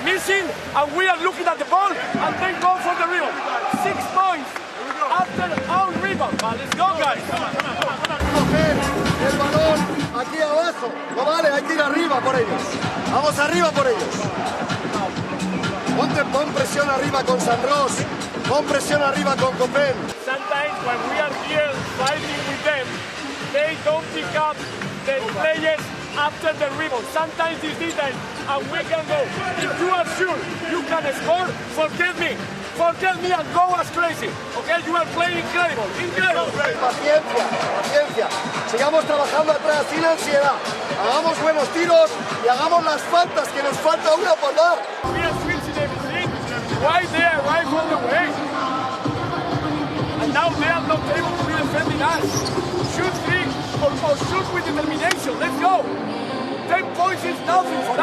missing, and we are looking at the ball, and then go for the rebound. 6 points after our rebound. Let's go, guys. Coger el balón aquí abajo. No vale, hay que ir arriba por ellos. Vamos arriba por ellos. Pon presión arriba con San Ros. Pon presión arriba con Copen. Sometimes when we are here fighting with them, they don't pick up the players after the rebound. Sometimes it's defense, and we can go. If you are sure you can score, forget me. Forget me and go as crazy. Okay, you are playing incredible. Incredible. Paciencia, paciencia. Sigamos trabajando atrás sin ansiedad. Hagamos buenos tiros y hagamos las faltas, que nos falta una por dar. We are switching everything right there, right from the way. And now they are not able to be defending us. Shoot three or shoot with determination. Let's go. 10 points is nothing for